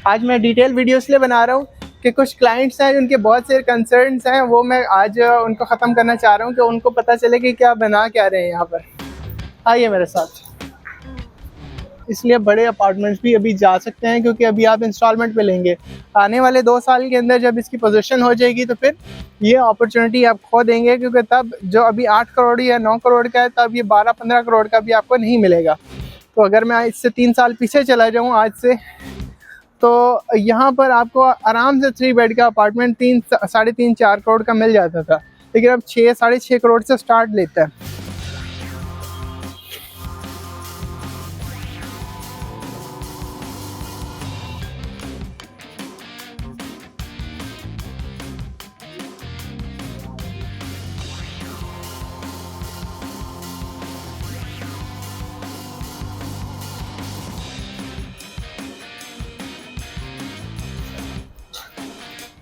आज मैं detail video इसलिए बना रहा हूँ कि कुछ क्लाइंट्स हैं जिनके बहुत से कंसर्न्स हैं, वो मैं आज उनको ख़त्म करना चाह रहा हूँ कि उनको पता चले कि क्या बना क्या रहे हैं यहाँ पर। आइए मेरे साथ। इसलिए बड़े अपार्टमेंट्स भी अभी जा सकते हैं क्योंकि अभी आप इंस्टॉलमेंट पे लेंगे। आने वाले 2 साल के अंदर जब इसकी पोजीशन हो जाएगी तो फिर ये अपॉर्चुनिटी आप खो देंगे, क्योंकि तब जो अभी 8 करोड़ या 9 करोड़ का है तब ये 12-15 करोड़ का भी आपको नहीं मिलेगा। तो अगर मैं इससे 3 साल पीछे चला जाऊँ आज से, तो यहाँ पर आपको आराम से 3 बेड का अपार्टमेंट 3-3.5-4 करोड़ का मिल जाता था, लेकिन अब 6-6.5 करोड़ से स्टार्ट लेता है।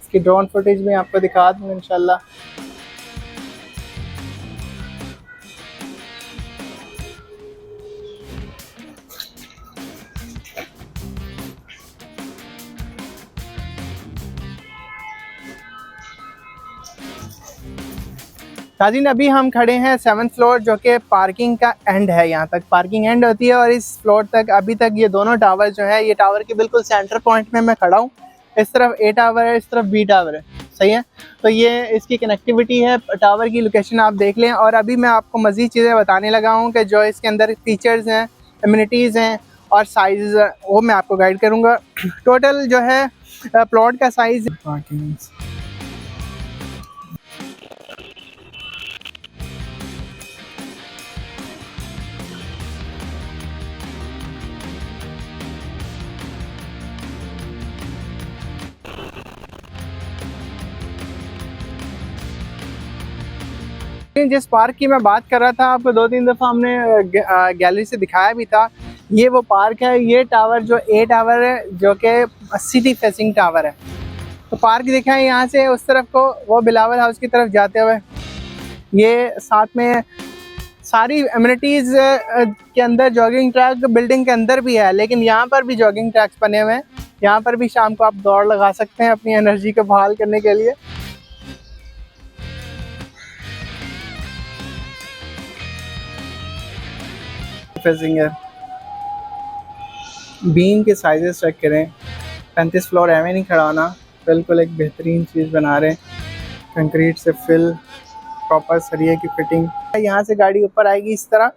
इसकी ड्रोन फुटेज में आपको दिखा दूँगा इंशाल्लाह। नाज़रीन, अभी हम खड़े हैं 7th फ्लोर, जो कि पार्किंग का एंड है। यहाँ तक पार्किंग एंड होती है और इस फ्लोर तक अभी तक ये दोनों टावर जो है, ये टावर के बिल्कुल सेंटर पॉइंट में मैं खड़ा हूँ। इस तरफ A टावर है, इस तरफ B टावर है, सही है। तो ये इसकी कनेक्टिविटी है, टावर की लोकेशन आप देख लें। और अभी मैं आपको मज़ीद चीज़ें बताने लगा हूँ कि जो इसके अंदर फीचर्स हैं, एमिनिटीज़ हैं और साइज़, वो मैं आपको गाइड करूँगा। टोटल जो है प्लॉट का साइज़ जिस पार्क की मैं बात कर रहा था, आपको 2-3 दफ़ा हमने गैलरी से दिखाया भी था, ये वो पार्क है। ये टावर जो A टावर है, जो कि सिटी फेसिंग टावर है। तो पार्क दिखा है यहाँ से उस तरफ को, वो बिलावल हाउस की तरफ जाते हुए। ये साथ में सारी एमिनिटीज़ के अंदर जॉगिंग ट्रैक बिल्डिंग के अंदर भी है, लेकिन यहाँ पर भी जॉगिंग ट्रैक्स बने हुए हैं। यहाँ पर भी शाम को आप दौड़ लगा सकते हैं अपनी एनर्जी को बहाल करने के लिए। फेसिंग है, बीम के साइजेस चेक करें। 35 फ्लोर एवं नहीं खड़ा होना, बिल्कुल एक बेहतरीन चीज़ बना रहे हैं। कंक्रीट से फिल, प्रॉपर सरिये की फिटिंग। यहाँ से गाड़ी ऊपर आएगी इस तरह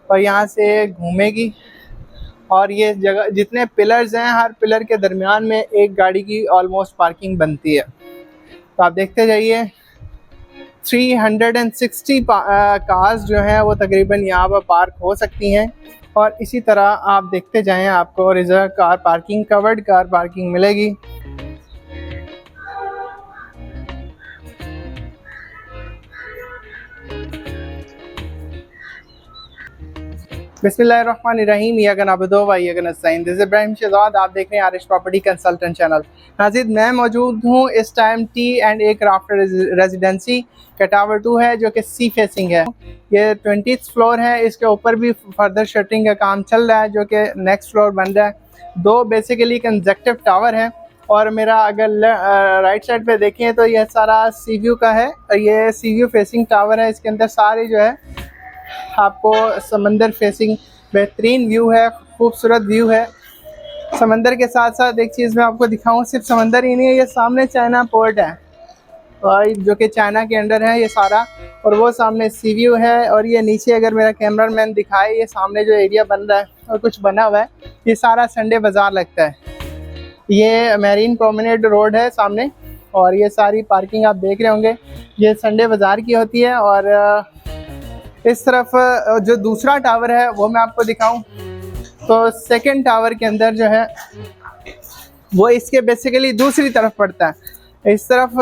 और यहाँ से घूमेगी। और ये जगह जितने पिलर्स हैं, हर पिलर के दरमियान में एक गाड़ी की ऑलमोस्ट पार्किंग बनती है। तो आप देखते जाइए, 360 कार्स जो हैं वो तकरीबन यहाँ पर पार्क हो सकती हैं। और इसी तरह आप देखते जाएं, आपको reserve car parking, covered car parking मिलेगी। बिस्मिल्लाहिर्रहमानिर्रहीम, इय्याका नअबुदु व इय्याका नस्तईन। दिस इज़ इब्राहिम शहजाद, आप देख रहे हैं आरिश प्रॉपर्टी कंसल्टेंट चैनल। नाज़रीन, मैं मौजूद हूँ इस टाइम T&A क्राफ्ट रेजिडेंसी का टावर 2 है, जो कि सी फेसिंग है। ये 20th फ्लोर है। इसके ऊपर भी फर्दर शटरिंग का काम चल रहा है, जो कि नेक्स्ट फ्लोर बन रहा है। 2 बेसिकली कंजेक्टिव टावर है। और मेरा अगर राइट साइड पे देखें तो यह सारा सी व्यू का है। ये सी व्यू फेसिंग टावर है। इसके अंदर सारे जो है आपको समंदर फेसिंग बेहतरीन व्यू है, खूबसूरत व्यू है। समंदर के साथ साथ एक चीज़ मैं आपको दिखाऊं, सिर्फ समंदर ही नहीं है, ये सामने चाइना पोर्ट है और जो कि चाइना के अंडर है ये सारा। और वो सामने सी व्यू है। और ये नीचे अगर मेरा कैमरामैन दिखाए, ये सामने जो एरिया बन रहा है और कुछ बना हुआ है, ये सारा संडे बाज़ार लगता है। ये मैरीन प्रोमेनेड रोड है सामने। और ये सारी पार्किंग आप देख रहे होंगे, ये संडे बाज़ार की होती है। और इस तरफ जो दूसरा टावर है वो मैं आपको दिखाऊं, तो सेकंड टावर के अंदर जो है वो इसके बेसिकली दूसरी तरफ पड़ता है। इस तरफ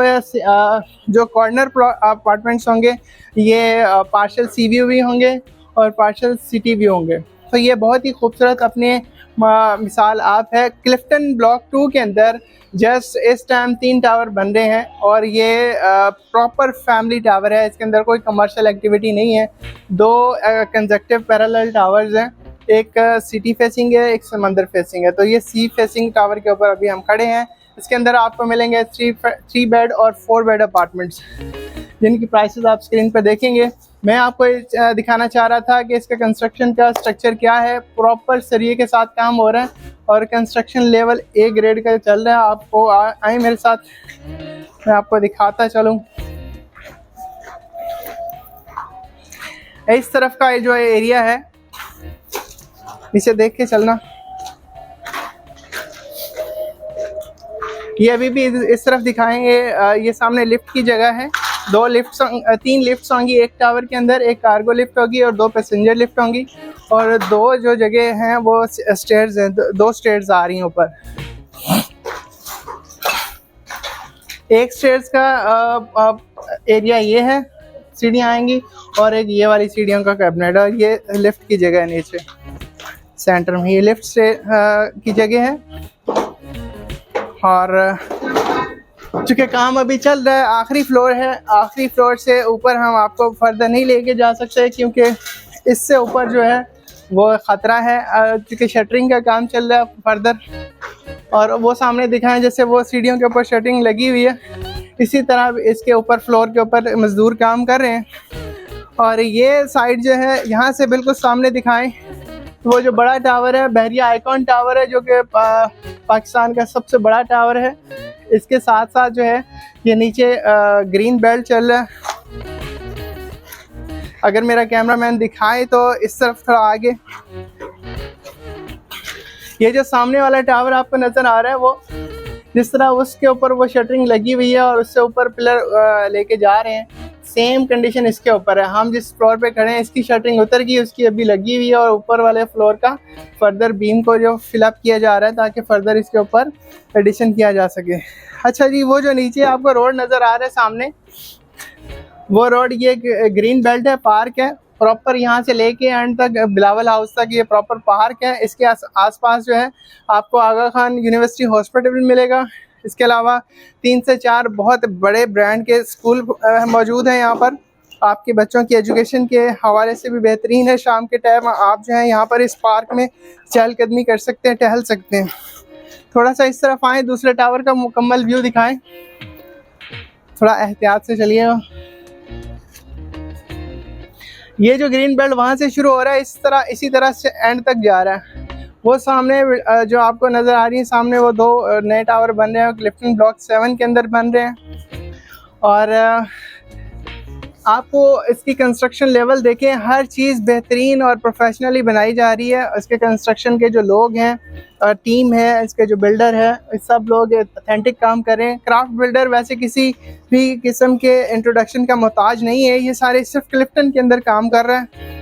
जो कॉर्नर अपार्टमेंट्स होंगे, ये पार्शल सी व्यू भी होंगे और पार्शल सिटी भी होंगे। तो ये बहुत ही खूबसूरत अपने मिसाल आप है। क्लिफ्टन ब्लॉक 2 के अंदर जस्ट इस टाइम 3 टावर बन रहे हैं और ये प्रॉपर फैमिली टावर है। इसके अंदर कोई कमर्शियल एक्टिविटी नहीं है। 2 कंजेक्टिव पैरेलल टावर्स हैं एक सिटी फेसिंग है, एक समंदर फेसिंग है। तो ये सी फेसिंग टावर के ऊपर अभी हम खड़े हैं। इसके अंदर आपको मिलेंगे 3 बेड और 4 बेड अपार्टमेंट्स, जिनकी प्राइसेस आप स्क्रीन पर देखेंगे। मैं आपको दिखाना चाह रहा था कि इसका कंस्ट्रक्शन का स्ट्रक्चर क्या है। प्रॉपर सरिये के साथ काम हो रहा है और कंस्ट्रक्शन लेवल ए ग्रेड का चल रहा है। आपको आए मेरे साथ, मैं आपको दिखाता चलूँ। इस तरफ का जो एरिया है, इसे देख के चलना। ये अभी भी इस तरफ दिखाएंगे। ये सामने लिफ्ट की जगह है। 3 लिफ्ट्स होंगी एक टावर के अंदर, एक कार्गो लिफ्ट होगी और 2 पैसेंजर लिफ्ट होंगी। और 2 जो जगह हैं वो स्टेयर्स हैं, 2 स्टेयर्स आ रही हैं ऊपर। एक स्टेयर्स का एरिया ये है, सीढ़ियाँ आएंगी, और एक ये वाली सीढ़ियों का कैबिनेट, और ये लिफ्ट की जगह है नीचे सेंटर में। ये लिफ्ट से की जगह है। और चूँकि काम अभी चल रहा है, आखिरी फ्लोर है, आखिरी फ्लोर से ऊपर हम आपको फर्दर नहीं लेके जा सकते, क्योंकि इससे ऊपर जो है वो ख़तरा है, क्योंकि शटरिंग का काम चल रहा है फर्दर। और वो सामने दिखाएं, जैसे वो सीढ़ियों के ऊपर शटरिंग लगी हुई है, इसी तरह इसके ऊपर फ्लोर के ऊपर मज़दूर काम कर रहे हैं। और ये साइड जो है, यहाँ से बिल्कुल सामने दिखाएं, वो जो बड़ा टावर है बहरिया आइकॉन टावर है, जो कि पाकिस्तान का सबसे बड़ा टावर है। इसके साथ साथ जो है ये नीचे ग्रीन बेल्ट चल रहा है। अगर मेरा कैमरामैन दिखाए तो इस तरफ थोड़ा आगे, ये जो सामने वाला टावर आपको नज़र आ रहा है, वो जिस तरह उसके ऊपर वो शटरिंग लगी हुई है और उससे ऊपर पिलर लेके जा रहे हैं, सेम कंडीशन इसके ऊपर है। हम जिस फ्लोर पे खड़े हैं, इसकी शटरिंग उतर गई, उसकी अभी लगी हुई है, और ऊपर वाले फ्लोर का फर्दर बीम को जो फिलअप किया जा रहा है, ताकि फर्दर इसके ऊपर एडिशन किया जा सके। अच्छा जी, वो जो नीचे आपको रोड नज़र आ रहा है सामने, वो रोड ये ग्रीन बेल्ट है, पार्क है प्रॉपर। यहाँ से लेके एंड तक बिलावल हाउस तक ये प्रॉपर पार्क है। इसके आसपास जो है आपको आगा खान यूनिवर्सिटी हॉस्पिटल मिलेगा। इसके अलावा 3 से 4 बहुत बड़े ब्रांड के स्कूल मौजूद हैं यहाँ पर। आपके बच्चों की एजुकेशन के हवाले से भी बेहतरीन है। शाम के टाइम आप जो है यहाँ पर इस पार्क में चहलकदमी कर सकते हैं, टहल सकते हैं। थोड़ा सा इस तरफ आएँ, दूसरे टावर का मुकम्मल व्यू दिखाएं। थोड़ा एहतियात से चलिएगा। ये जो ग्रीन बेल्ट वहाँ से शुरू हो रहा है, इसी तरह से एंड तक जा रहा है। वो सामने जो आपको नज़र आ रही है सामने, वो 2 नए टावर बन रहे हैं, क्लिफ्टन ब्लॉक 7 के अंदर बन रहे हैं। और आपको इसकी कंस्ट्रक्शन लेवल देखें, हर चीज़ बेहतरीन और प्रोफेशनली बनाई जा रही है। इसके कंस्ट्रक्शन के जो लोग हैं, टीम है, इसके जो बिल्डर है, सब लोग ऑथेंटिक काम कर रहे हैं। क्राफ्ट बिल्डर वैसे किसी भी किस्म के इंट्रोडक्शन का मोहताज नहीं है, ये सारे सिर्फ क्लिफ्टन के अंदर काम कर रहे हैं।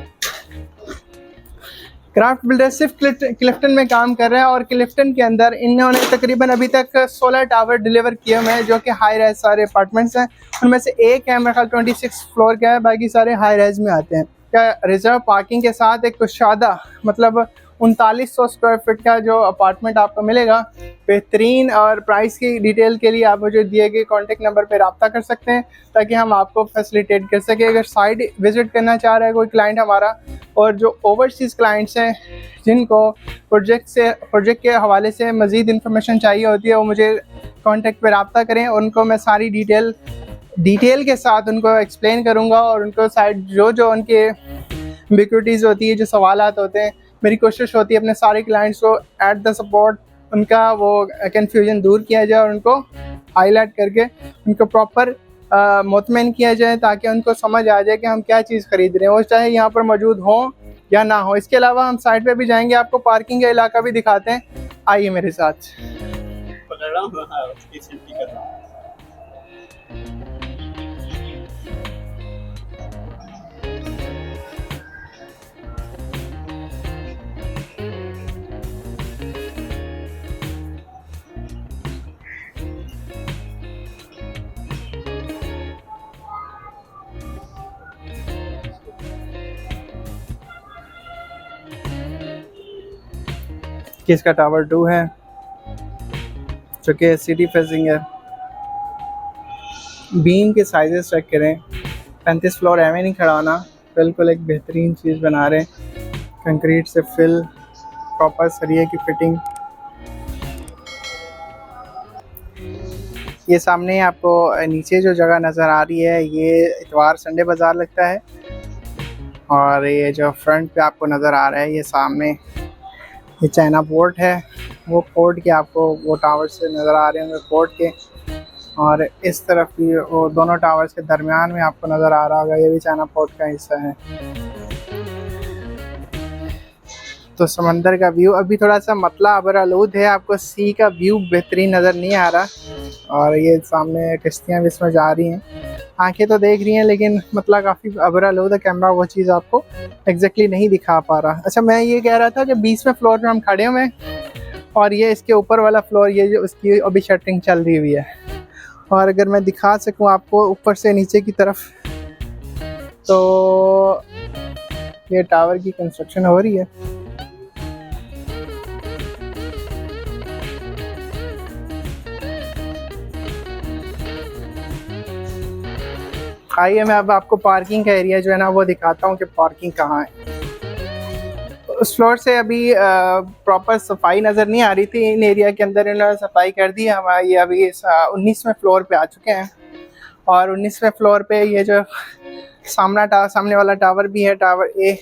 क्राफ्ट बिल्डर सिर्फ क्लिफ्टन में काम कर रहा है, और क्लिफ्टन के अंदर इन्होंने तकरीबन अभी तक 16 टावर डिलीवर किए हुए हैं, जो कि हाई राइज सारे अपार्टमेंट्स हैं। उनमें से एक है मेरे ख्याल 26 फ्लोर का है, बाकी सारे हाई राइज में आते हैं। क्या रिजर्व पार्किंग के साथ एक कुशादा, मतलब 3900 स्क्वायर फीट का जो अपार्टमेंट आपको मिलेगा, बेहतरीन। और प्राइस की डिटेल के लिए आप मुझे दिए गए कॉन्टेक्ट नंबर पर रब्ता कर सकते हैं, ताकि हम आपको फैसिलिटेट कर सकें। अगर साइट विज़िट करना चाह रहा है कोई क्लाइंट हमारा, और जो ओवरसीज़ क्लाइंट्स हैं जिनको प्रोजेक्ट के हवाले से मज़ीद इंफॉर्मेशन चाहिए होती है, वो मुझे कॉन्टेक्ट पर रब्ता करें। उनको मैं सारी डिटेल के साथ उनको एक्सप्लेन करूँगा, और उनको साइट जो उनके एम्बिग्विटीज़ होती है, जो सवालात होते हैं, मेरी कोशिश होती है अपने सारे क्लाइंट्स को एट द सपोर्ट उनका वो कन्फ्यूजन दूर किया जाए, और उनको हाईलाइट करके उनको प्रॉपर मुतमईन किया जाए, ताकि उनको समझ आ जाए कि हम क्या चीज़ ख़रीद रहे हैं, वो चाहे यहाँ पर मौजूद हो या ना हो। इसके अलावा हम साइट पे भी जाएंगे, आपको पार्किंग का इलाका भी दिखाते हैं। आइए मेरे साथ। इसका टावर 2 है, जो कि सिटी फेसिंग है। बीम के साइजेस चेक करें, 35 फ्लोर एवं नहीं खड़ा होना, बिल्कुल एक बेहतरीन चीज़ बना रहे हैं। कंक्रीट से फिल, प्रॉपर सरिये की फिटिंग। ये सामने आपको नीचे जो जगह नज़र आ रही है, ये इतवार संडे बाज़ार लगता है। और ये जो फ्रंट पे आपको नज़र आ रहा है, ये सामने ये चाइना पोर्ट है। वो पोर्ट के आपको वो टावर से नज़र आ रहे होंगे पोर्ट के। और इस तरफ भी वो दोनों टावर्स के दरमियान में आपको नज़र आ रहा होगा, ये भी चाइना पोर्ट का हिस्सा है। तो समंदर का व्यू अभी थोड़ा सा मतला अबरालूद है, आपको सी का व्यू बेहतरीन नज़र नहीं आ रहा। और ये सामने कश्तियाँ भी इसमें जा रही हैं, आंखें तो देख रही हैं लेकिन मतला काफ़ी अबरालूद है, कैमरा वो चीज़ आपको एग्जैक्टली नहीं दिखा पा रहा। अच्छा, मैं ये कह रहा था कि 20वें फ्लोर पे हम खड़े हुए हैं और ये इसके ऊपर वाला फ्लोर, ये जो उसकी अभी शटरिंग चल रही हुई है। और अगर मैं दिखा सकूं आपको ऊपर से नीचे की तरफ, तो ये टावर की कंस्ट्रक्शन हो रही है। आइए मैं अब आपको पार्किंग का एरिया जो है ना वो दिखाता हूँ कि पार्किंग कहाँ है। उस फ्लोर से अभी प्रॉपर सफाई नज़र नहीं आ रही थी, इन एरिया के अंदर इन्होंने सफाई कर दी है। हमारे ये अभी 19वें फ्लोर पे आ चुके हैं। और 19वें फ्लोर पे ये जो सामने वाला टावर भी है, टावर ए,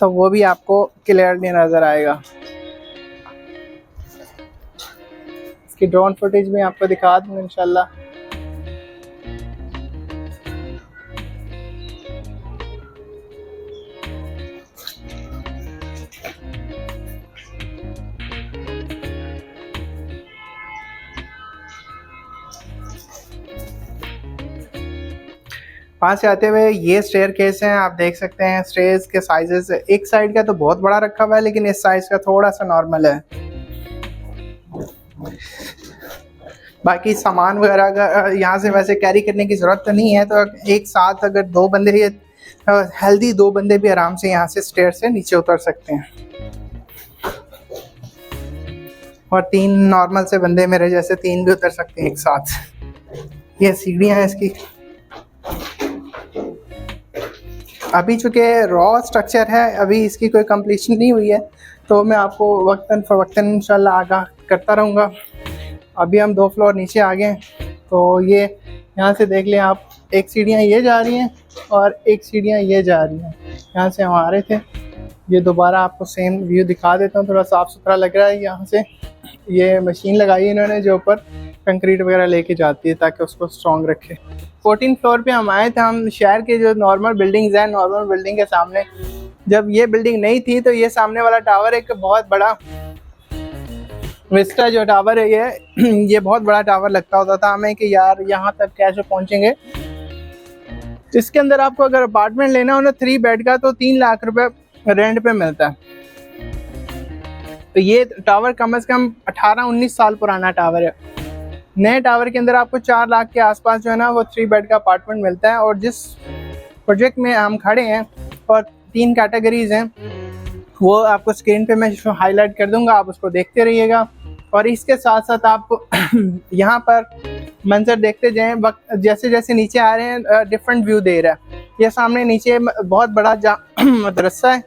तो वो भी आपको क्लियरली नज़र आएगा। इसकी ड्रोन फुटेज भी आपको दिखा दूँगा इंशाल्लाह। वहाँ से आते हुए ये स्टेयर केस हैं, आप देख सकते हैं। स्टेयर्स के साइजेस एक साइड का तो बहुत बड़ा रखा हुआ है, लेकिन इस साइज का थोड़ा सा नॉर्मल है। बाकी सामान वगैरह यहाँ से वैसे कैरी करने की ज़रूरत तो नहीं है, तो एक साथ अगर 2 बंदे ही हेल्दी 2 बंदे भी आराम से यहाँ से स्टेयर से नीचे उतर सकते हैं। और 3 नॉर्मल से बंदे मेरे जैसे 3 भी उतर सकते हैं एक साथ। ये सीढ़ियाँ हैं इसकी। अभी चूँकि रॉ स्ट्रक्चर है, अभी इसकी कोई कंप्लीशन नहीं हुई है, तो मैं आपको वक्तन फ़वक्तन इंशाल्लाह आगाह करता रहूँगा। अभी हम 2 फ्लोर नीचे आ गए, तो ये यहाँ से देख लें आप, एक सीढ़ियाँ ये जा रही हैं और एक सीढ़ियाँ ये जा रही हैं। यहाँ से हम आ रहे थे, ये दोबारा आपको सेम व्यू दिखा देता हूँ। थोड़ा साफ़ सुथरा लग रहा है। यहाँ से ये मशीन लगाई है इन्होंने जो ऊपर कंक्रीट वगैरह लेके जाती है ताकि उसको स्ट्रॉन्ग रखे। 14 फ्लोर पे हम आए थे। हम शहर के जो नॉर्मल बिल्डिंग्स हैं, नॉर्मल बिल्डिंग के सामने जब ये बिल्डिंग नहीं थी, तो ये सामने वाला टावर एक बहुत बड़ा विस्टा जो टावर है ये बहुत बड़ा टावर लगता होता था हमें कि यार यहाँ तक कैसे पहुँचेंगे। इसके अंदर आपको अगर अपार्टमेंट लेना हो ना 3 बेड का, तो 3 लाख रुपए रेंट पे मिलता है। तो ये टावर कम से कम 18-19 साल पुराना टावर है। नए टावर के अंदर आपको 4 लाख के आसपास जो है ना वो 3 बेड का अपार्टमेंट मिलता है। और जिस प्रोजेक्ट में हम खड़े हैं और 3 कैटेगरीज हैं, वो आपको स्क्रीन पे मैं हाईलाइट कर दूंगा, आप उसको देखते रहिएगा। और इसके साथ साथ आप यहाँ पर मंजर देखते जाएं, वक्त जैसे जैसे नीचे आ रहे हैं डिफरेंट व्यू दे रहा है। ये सामने नीचे बहुत बड़ा मदरसा है।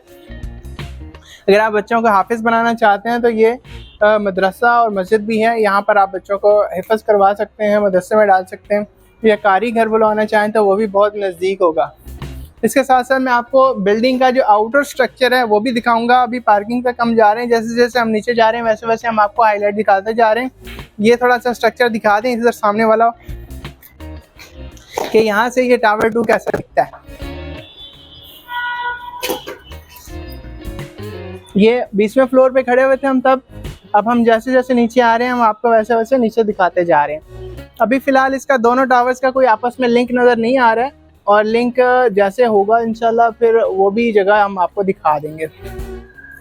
अगर आप बच्चों को हाफिज़ बनाना चाहते हैं तो ये मदरसा और मस्जिद भी है। यहाँ पर आप बच्चों को हिफ़्ज़ करवा सकते हैं, मदरसे में डाल सकते हैं। या कारी घर बुलवाना चाहें तो वो भी बहुत नज़दीक होगा। इसके साथ साथ मैं आपको बिल्डिंग का जो आउटर स्ट्रक्चर है वो भी दिखाऊंगा। अभी पार्किंग तक हम जा रहे हैं, जैसे जैसे हम नीचे जा रहे हैं वैसे वैसे हम आपको हाईलाइट दिखाते जा रहे हैं। ये थोड़ा सा स्ट्रक्चर दिखा दें इधर सामने वाला, कि यहाँ से ये टावर 2 कैसा दिखता है। ये 20वें फ्लोर पे खड़े हुए थे हम तब। अब हम जैसे जैसे नीचे आ रहे हैं हम आपको वैसे वैसे नीचे दिखाते जा रहे हैं। अभी फ़िलहाल इसका दोनों टावर्स का कोई आपस में लिंक नज़र नहीं आ रहा है, और लिंक जैसे होगा इंशाल्लाह फिर वो भी जगह हम आपको दिखा देंगे।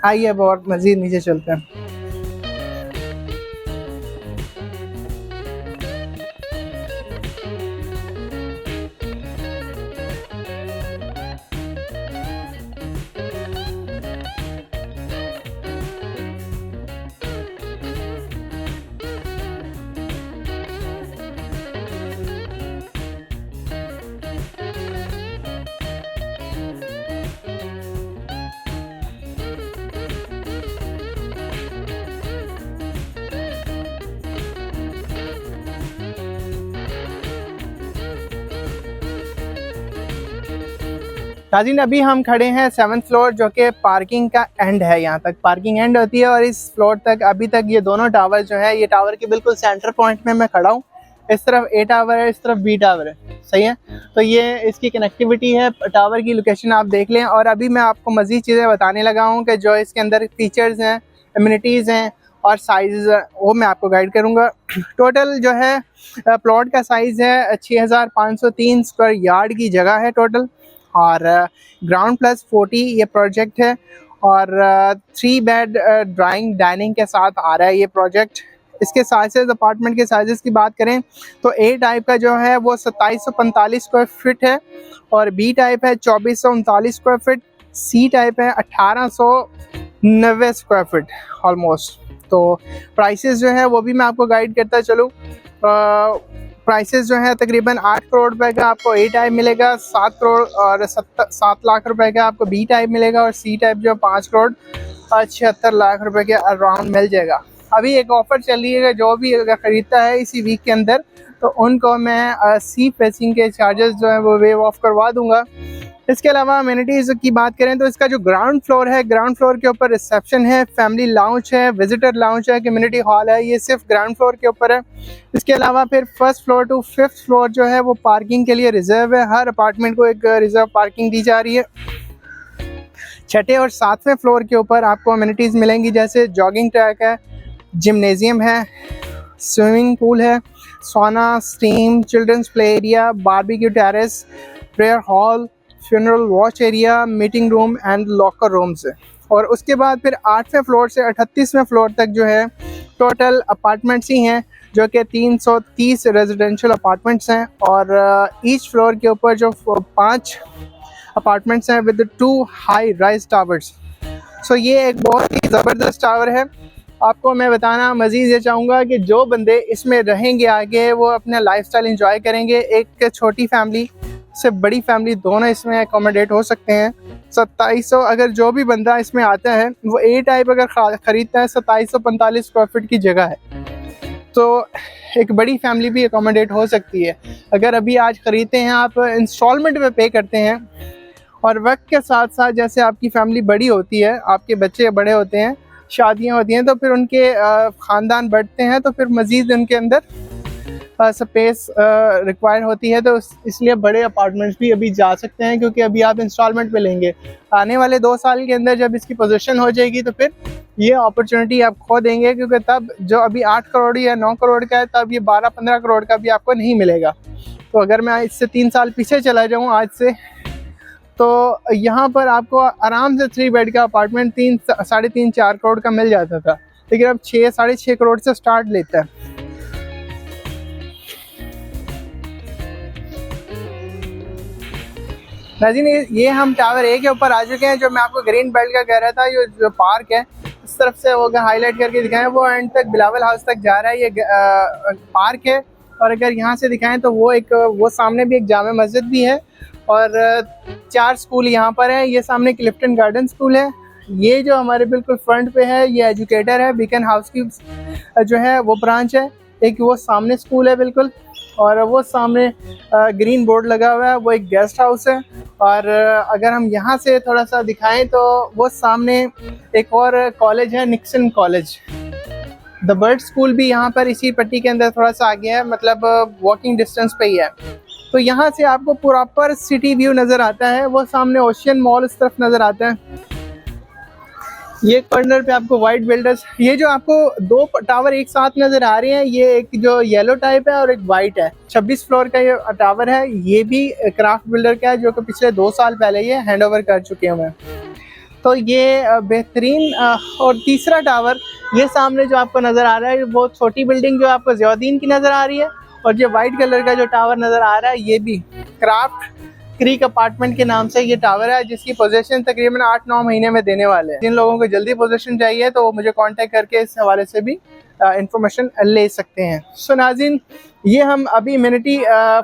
आइए अब और मज़ीद नीचे चलते हैं। नाज़रीन अभी हम खड़े हैं 7th फ्लोर, जो कि पार्किंग का एंड है। यहाँ तक पार्किंग एंड होती है और इस फ्लोर तक अभी तक ये दोनों टावर जो है, ये टावर के बिल्कुल सेंटर पॉइंट में मैं खड़ा हूँ। इस तरफ A टावर है, इस तरफ B टावर है, सही है। तो ये इसकी कनेक्टिविटी है, टावर की लोकेशन आप देख लें। और अभी मैं आपको मज़ीद चीज़ें बताने लगा हूँ कि जो इसके अंदर फीचर्स हैं, एमिनिटीज़ हैं और साइज़, वो मैं आपको गाइड करूँगा। टोटल जो है प्लॉट का साइज़ है 6503 स्क्वायर यार्ड की जगह है टोटल, और ग्राउंड प्लस 40 ये प्रोजेक्ट है। और 3 बेड ड्राइंग डाइनिंग के साथ आ रहा है ये प्रोजेक्ट। इसके साइजेस, अपार्टमेंट के साइजेस की बात करें तो A टाइप का जो है वो 2745 स्क्वायर फीट है, और B टाइप है 2439 स्क्वायर फीट, C टाइप है 1890 स्क्वायर फीट ऑलमोस्ट। तो प्राइसेस जो है वो भी मैं आपको गाइड करता चलूँ। प्राइसेस जो है तकरीबन 8 करोड़ रुपए का आपको A टाइप मिलेगा, 7 करोड़ और 7 लाख रुपए का आपको B टाइप मिलेगा, और C टाइप जो 5 करोड़ और 76 लाख रुपए के अराउंड मिल जाएगा। अभी एक ऑफ़र चल रही है, जो भी अगर ख़रीदता है इसी वीक के अंदर तो उनको मैं C फेसिंग के चार्जेस जो है वो वेव ऑफ करवा दूंगा। इसके अलावा अमेनिटीज़ की बात करें तो इसका जो ग्राउंड फ्लोर है, ग्राउंड फ्लोर के ऊपर रिसेप्शन है, फैमिली लाउंज है, विजिटर लाउंज है, कम्युनिटी हॉल है, ये सिर्फ ग्राउंड फ्लोर के ऊपर है। इसके अलावा फिर 1st floor to 5th floor जो है वो पार्किंग के लिए रिजर्व है। हर अपार्टमेंट को एक रिजर्व पार्किंग दी जा रही है। 6ठे और 7वें फ्लोर के ऊपर आपको अमेनिटीज़ मिलेंगी, जैसे जॉगिंग ट्रैक है, जिम्नेजियम है, स्विमिंग पूल है, sauna, steam, children's play area, barbecue terrace, prayer hall, funeral watch area, meeting room and locker rooms है। और उसके बाद फिर 8वें फ्लोर से 38वें फ्लोर तक जो है टोटल अपार्टमेंट्स ही हैं, जो कि 330 रेजिडेंशियल अपार्टमेंट्स हैं। और ईच फ्लोर के ऊपर जो 5 अपार्टमेंट्स हैं विद 2 हाई राइज टावर्स। सो ये एक बहुत ही ज़बरदस्त टावर है। आपको मैं बताना मज़ीद ये चाहूँगा कि जो बंदे इसमें रहेंगे आगे, वो अपना लाइफस्टाइल एंजॉय करेंगे। एक छोटी फैमिली से बड़ी फैमिली दोनों इसमें एकोमोडेट हो सकते हैं। 2700 अगर जो भी बंदा इसमें आता है वो A टाइप अगर ख़रीदता है, 2745 स्क्वायर फीट की जगह है, तो एक बड़ी फैमिली भी एकोमोडेट हो सकती है। अगर अभी आज ख़रीदते हैं, आप इंस्टॉलमेंट में पे करते हैं, और वक्त के साथ साथ जैसे आपकी फैमिली बड़ी होती है, आपके बच्चे बड़े होते हैं, शादियां होती हैं, तो फिर उनके ख़ानदान बढ़ते हैं, तो फिर मज़ीद उनके अंदर स्पेस रिक्वायर होती है। तो इसलिए बड़े अपार्टमेंट्स भी अभी जा सकते हैं, क्योंकि अभी आप इंस्टॉलमेंट पे लेंगे। आने वाले 2 साल के अंदर जब इसकी पोजीशन हो जाएगी तो फिर ये अपॉर्चुनिटी आप खो देंगे, क्योंकि तब जो अभी 8 करोड़ या 9 करोड़ का है, तब ये 12-15 करोड़ का भी आपको नहीं मिलेगा। तो अगर मैं इससे 3 साल पीछे चला जाऊँ आज से, तो यहाँ पर आपको आराम से 3 बेड का अपार्टमेंट 3-3.5-4 करोड़ का मिल जाता था, लेकिन अब 6-6.5 करोड़ से स्टार्ट लेता है। नाज़रीन ये हम टावर A के ऊपर आ चुके हैं। जो मैं आपको ग्रीन बेल्ट का कह रहा था, ये जो पार्क है इस तरफ से वो अगर हाईलाइट करके दिखाएं, वो एंड तक बिलावल हाउस तक जा रहा है, ये पार्क है। और अगर यहाँ से दिखाएं तो वो सामने भी एक जामे मस्जिद भी है, और 4 स्कूल यहाँ पर है। ये सामने क्लिफ्टन गार्डन स्कूल है। ये जो हमारे बिल्कुल फ्रंट पे है, ये एजुकेटर है, बीकन हाउस की जो है वो ब्रांच है। एक वो सामने स्कूल है बिल्कुल, और वो सामने ग्रीन बोर्ड लगा हुआ है, वो एक गेस्ट हाउस है। और अगर हम यहाँ से थोड़ा सा दिखाएं तो वो सामने एक और कॉलेज है, Nixon college. The bird school भी यहाँ पर इसी पट्टी के अंदर थोड़ा सा आगे है, मतलब वॉकिंग डिस्टेंस पे ही है। तो यहाँ से आपको प्रॉपर सिटी व्यू नज़र आता है। वो सामने ओशियन मॉल इस तरफ नज़र आता है। ये कॉर्नर पे आपको वाइट बिल्डर्स, ये जो आपको 2 टावर एक साथ नज़र आ रहे हैं, ये एक जो येलो टाइप है और एक वाइट है। 26 फ्लोर का ये टावर है। ये भी क्राफ्ट बिल्डर का है, जो कि पिछले 2 साल पहले ये हैंड ओवर कर चुके हैं। तो ये बेहतरीन। और तीसरा टावर ये सामने जो आपको नज़र आ रहा है, वो छोटी बिल्डिंग जो आपको ज़ियाउद्दीन की नज़र आ रही है, और जो वाइट कलर का जो टावर नज़र आ रहा है, ये भी क्राफ्ट क्रीक अपार्टमेंट के नाम से ये टावर है, जिसकी पोजीशन तकरीबन 8-9 महीने में देने वाले हैं। जिन लोगों को जल्दी पोजीशन चाहिए तो वो मुझे कांटेक्ट करके इस हवाले से भी इंफॉर्मेशन ले सकते हैं। सो नाज़रीन, ये हम अभी एमिनिटी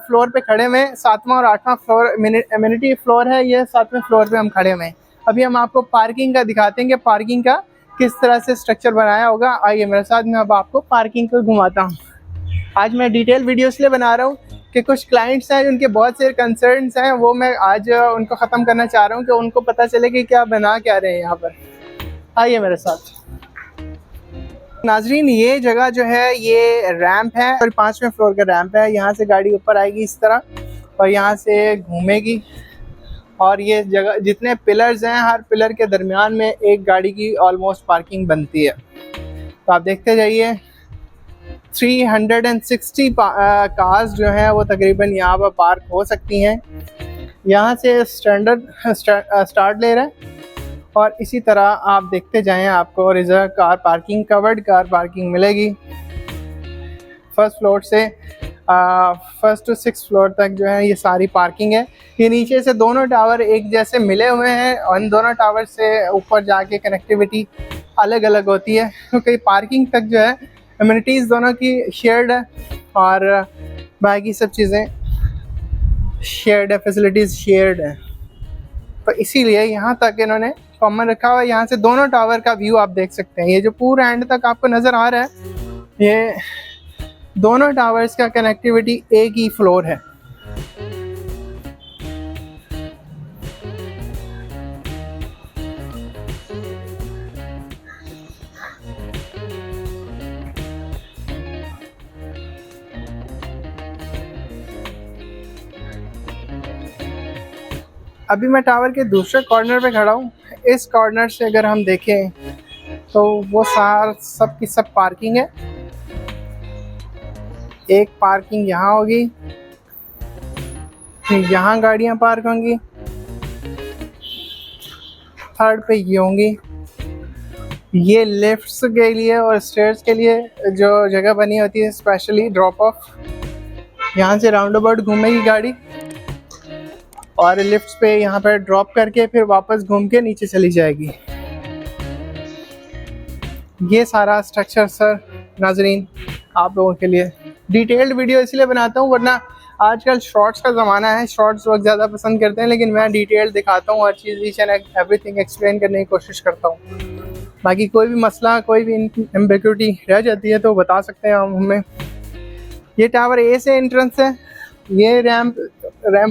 फ्लोर पे खड़े हुए हैं। 7वां और 8वां फ्लोर एमिनिटी फ्लोर है, ये 7वें फ्लोर पे हम खड़े हुए हैं। अभी हम आपको पार्किंग का दिखाते हैं कि पार्किंग का किस तरह से स्ट्रक्चर बनाया होगा। आइए मेरे साथ, मैं अब आपको पार्किंग को घुमाता हूँ। आज मैं डिटेल वीडियो इसलिए बना रहा हूँ कि कुछ क्लाइंट्स हैं उनके बहुत से कंसर्न्स हैं, वो मैं आज उनको ख़त्म करना चाह रहा हूँ कि उनको पता चले कि क्या बना क्या रहे हैं यहाँ पर। आइए मेरे साथ। नाजरीन, ये जगह जो है ये रैंप है और 5वें फ्लोर का रैंप है। यहाँ से गाड़ी ऊपर आएगी इस तरह और यहाँ से घूमेगी, और ये जगह जितने पिलर्स हैं हर पिलर के दरमियान में एक गाड़ी की ऑलमोस्ट पार्किंग बनती है। तो आप देखते जाइए 360 कार्स जो हैं वो तकरीबन यहाँ पर पार्क हो सकती हैं। यहाँ से स्टैंडर्ड स्टार्ट ले रहा है और इसी तरह आप देखते जाएं, आपको reserve car parking, covered car parking मिलेगी। फर्स्ट फ्लोर से फर्स्ट टू 6th फ्लोर तक जो है ये सारी पार्किंग है। ये नीचे से दोनों टावर एक जैसे मिले हुए हैं और इन दोनों टावर से ऊपर जाके कनेक्टिविटी अलग अलग होती है, क्योंकि पार्किंग तक जो है एमिनिटीज़ दोनों की शेयर्ड है और बाकी सब चीज़ें शेयर्ड है, फैसिलिटीज़ शेयर्ड है। तो इसीलिए यहाँ तक इन्होंने कॉमन रखा हुआ है। यहाँ से दोनों टावर का व्यू आप देख सकते हैं। ये जो पूरा एंड तक आपको नज़र आ रहा है, ये दोनों टावर्स का कनेक्टिविटी एक ही फ्लोर है। अभी मैं टावर के दूसरे कॉर्नर पे खड़ा हूँ। इस कॉर्नर से अगर हम देखें तो वो सब की सब पार्किंग है। एक पार्किंग यहाँ होगी, यहाँ गाड़ियाँ पार्क होंगी, थर्ड पे ये होंगी। ये लिफ्ट्स के लिए और स्टेयर्स के लिए जो जगह बनी होती है स्पेशली ड्रॉप ऑफ, यहाँ से राउंड अबाउट घूमेगी गाड़ी और लिफ्ट्स पे यहाँ पर ड्रॉप करके फिर वापस घूम के नीचे चली जाएगी। ये सारा स्ट्रक्चर सर नाजरीन आप लोगों के लिए डिटेल्ड वीडियो इसलिए बनाता हूँ, वरना आजकल शॉर्ट्स का ज़माना है, शॉर्ट्स लोग ज़्यादा पसंद करते हैं, लेकिन मैं डिटेल दिखाता हूँ, हर चीज़ ईच एंड एवरीथिंग एक्सप्लेन करने की कोशिश करता हूँ। बाकी कोई भी मसला, कोई भी एम्बिग्युइटी रह जाती है तो बता सकते हैं हम हमें। ये टावर ए से एंट्रेंस है, ये रैम्प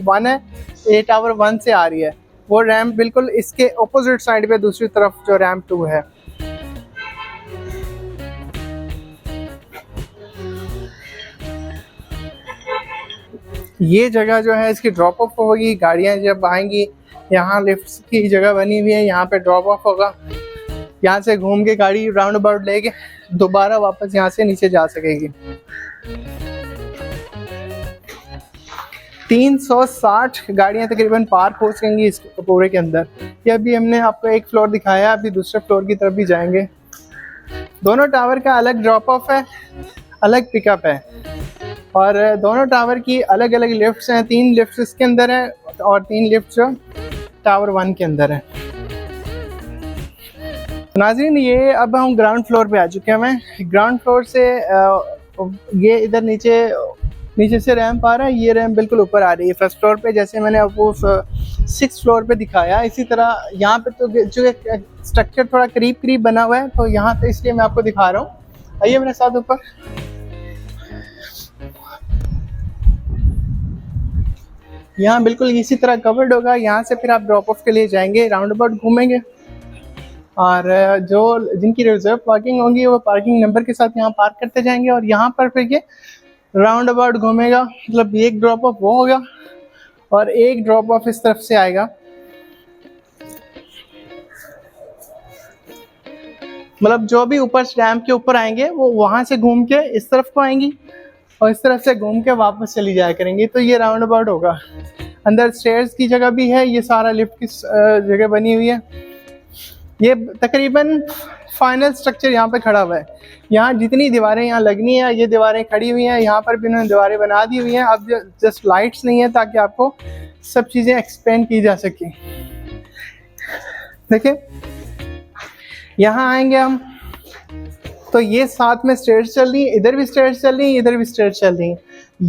1 है, ये टावर 1 से आ रही है। वो रैम्प बिल्कुल इसके अपोजिट साइड पे दूसरी तरफ जो रैम्प 2 है। ये जगह जो है इसकी ड्रॉप ऑफ होगी, गाड़ियाँ जब आएंगी यहाँ लिफ्ट्स की जगह बनी हुई है, यहाँ पे ड्रॉप ऑफ होगा। यहाँ से घूम के गाड़ी राउंड अबाउट लेके दोबारा वापस यहाँ से नीचे जा सकेगी। 360 गाड़ियाँ तकरीबन पार्क हो सकेंगी इस पूरे के अंदर। ये अभी हमने आपको एक फ्लोर दिखाया, अभी दूसरे फ्लोर की तरफ भी जाएंगे। दोनों टावर का अलग ड्रॉप ऑफ है, अलग पिकअप है और दोनों टावर की अलग अलग लिफ्ट्स हैं। 3 लिफ्ट्स इसके अंदर हैं और 3 लिफ्ट्स जो टावर 1 के अंदर है। नाज़रीन, ये अब हम ग्राउंड फ्लोर पे आ चुके हैं। मैं ग्राउंड फ्लोर से ये इधर नीचे से रैंप आ रहा है, ये रैंप बिल्कुल ऊपर आ रही है फर्स्ट फ्लोर पे, जैसे मैंने आपको 6th फ्लोर पे दिखाया। इसी तरह यहाँ पे तो जो स्ट्रक्चर थोड़ा करीब बना हुआ है, तो यहाँ पे इसलिए मैं आपको दिखा रहा हूँ। आइए मेरे साथ ऊपर। यहाँ बिल्कुल इसी तरह कवर्ड होगा। यहाँ से फिर आप ड्रॉप ऑफ के लिए जाएंगे, राउंड अबाउट घूमेंगे और जो जिनकी रिजर्व पार्किंग होगी वो पार्किंग नंबर के साथ यहाँ पार्क करते जाएंगे और यहाँ पर फिर ये राउंड अबाउट घूमेगा। मतलब एक ड्रॉप ऑफ वो होगा और एक ड्रॉप ऑफ इस तरफ से आएगा। मतलब जो भी ऊपर रैंप के ऊपर आएंगे वो वहाँ से घूम के इस तरफ को आएंगी और इस तरफ से घूम के वापस चली जाया करेंगी। तो ये राउंड अबाउट होगा। अंदर स्टेयर्स की जगह भी है, ये सारा लिफ्ट की जगह बनी हुई है। ये तकरीबन फाइनल स्ट्रक्चर यहाँ पे खड़ा हुआ है। यहाँ जितनी दीवारें यहाँ लगनी है ये दीवारें खड़ी हुई हैं। यहाँ पर भी उन्होंने दीवारें बना दी हुई हैं। अब जस्ट लाइट्स नहीं है ताकि आपको सब चीज़ें एक्सप्लेन की जा सके। देखिए यहाँ आएंगे हम तो ये साथ में स्टेयर्स चल रही है, इधर भी स्टेयर्स चल रही है, इधर भी स्टेयर्स चल रही है।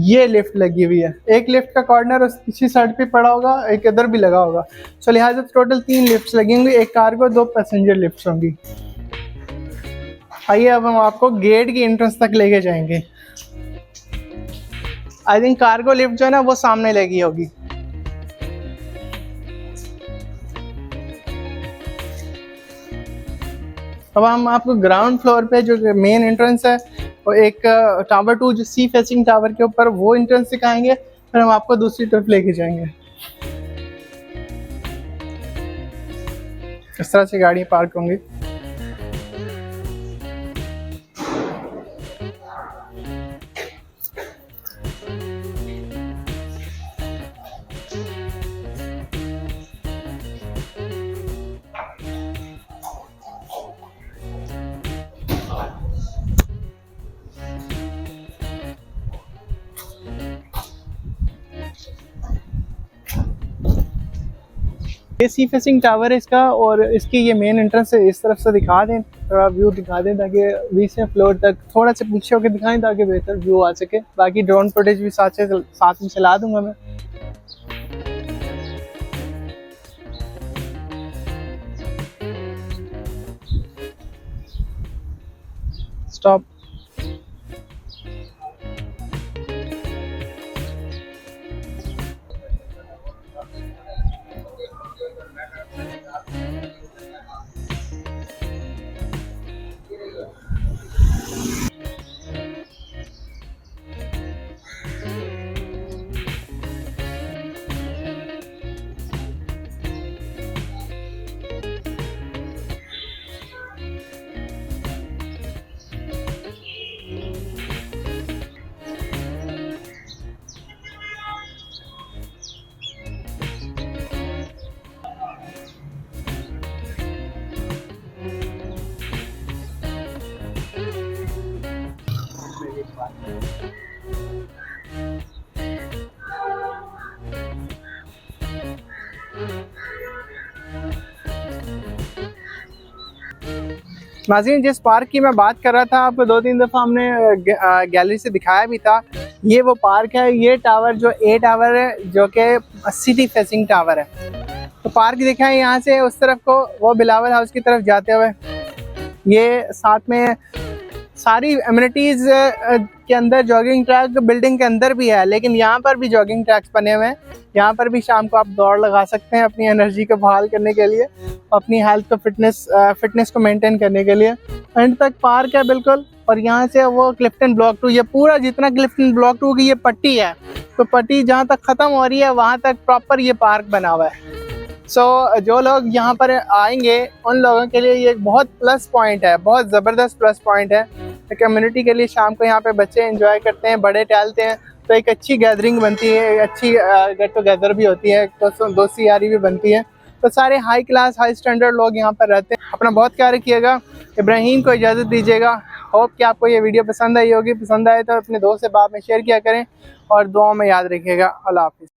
ये लिफ्ट लगी हुई है, एक लिफ्ट का कॉर्नर उस पीछे साइड पे पड़ा होगा, एक इधर भी लगा होगा। तो लिहाजा टोटल 3 लिफ्ट्स लगी होंगी, एक कार को 2 पैसेंजर लिफ्ट्स होंगी। आइए अब हम आपको गेट की एंट्रेंस तक लेके जाएंगे। आई थिंक कार्गो लिफ्ट जो है ना वो सामने लगी होगी। अब हम आपको ग्राउंड फ्लोर पे जो मेन एंट्रेंस है और एक टावर 2 जो सी फेसिंग टावर के ऊपर वो एंट्रेंस दिखाएंगे, फिर हम आपको दूसरी तरफ लेके जाएंगे। इस तरह से गाड़ी पार्क होंगी। ये सी फेसिंग टावर है इसका, और इसकी ये मेन एंट्रेंस है। इस तरफ से दिखा दें, थोड़ा व्यू दिखा दें ताकि 20वें फ्लोर तक थोड़ा सा पीछे होकर दिखाएं ताकि बेहतर व्यू आ सके। बाकी ड्रोन फुटेज भी साथ में चला दूंगा मैं। स्टॉप। नाज़रीन, जिस पार्क की मैं बात कर रहा था आपको 2-3 दफ़ा हमने गैलरी से दिखाया भी था, ये वो पार्क है। ये टावर जो ए टावर है जो कि सिटी फेसिंग टावर है। तो पार्क देखा है यहाँ से उस तरफ को, वो बिलावल हाउस की तरफ जाते हुए। ये साथ में सारी एमिनिटीज़ के अंदर जॉगिंग ट्रैक बिल्डिंग के अंदर भी है, लेकिन यहाँ पर भी जॉगिंग ट्रैक्स बने हुए हैं। यहाँ पर भी शाम को आप दौड़ लगा सकते हैं अपनी एनर्जी को बहाल करने के लिए, अपनी हेल्थ को फिटनेस को मेंटेन करने के लिए। एंड तक पार्क है बिल्कुल, और यहाँ से वो क्लिफ्टन ब्लॉक 2, ये पूरा जितना क्लिफ्टन ब्लॉक 2 की ये पट्टी है, तो पट्टी जहाँ तक ख़त्म हो रही है वहाँ तक प्रॉपर ये पार्क बना हुआ है। जो लोग यहाँ पर आएंगे उन लोगों के लिए ये बहुत प्लस पॉइंट है, बहुत ज़बरदस्त प्लस पॉइंट है। कम्युनिटी के लिए शाम को यहाँ पे बच्चे एंजॉय करते हैं, बड़े टहलते हैं, तो एक अच्छी गैदरिंग बनती है, अच्छी गेट टुगेदर भी होती है, तो दोस्ती यारी भी बनती है। तो सारे हाई क्लास हाई स्टैंडर्ड लोग यहाँ पर रहते हैं। अपना बहुत ख्याल रखिएगा। इब्राहीम को इजाज़त दीजिएगा। होप कि आपको ये वीडियो पसंद आई होगी। पसंद आए तो अपने दोस्त से बात में शेयर किया करें और दुआओं में याद रखिएगा। अल्लाह हाफ़िज़।